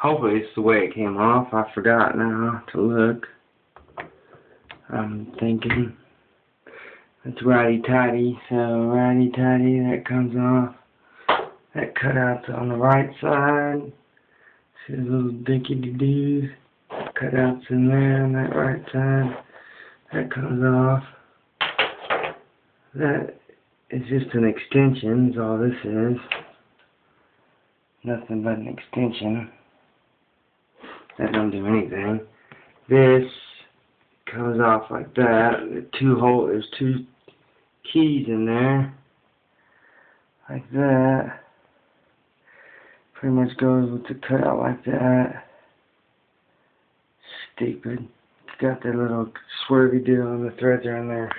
Hopefully it's the way it came off. I forgot now to look. I'm thinking it's righty-tighty, so righty-tighty, that comes off. That cutout's on the right side. See the little dinky-doos? Cutouts in there on that right side. That comes off. That is just an extension, is all this is. Nothing but an extension. That don't do anything. This comes off like that. There's two keys in there. Like that. Pretty much goes with the cutout like that. Stupid. Got that little swervy deal on the threads are in there.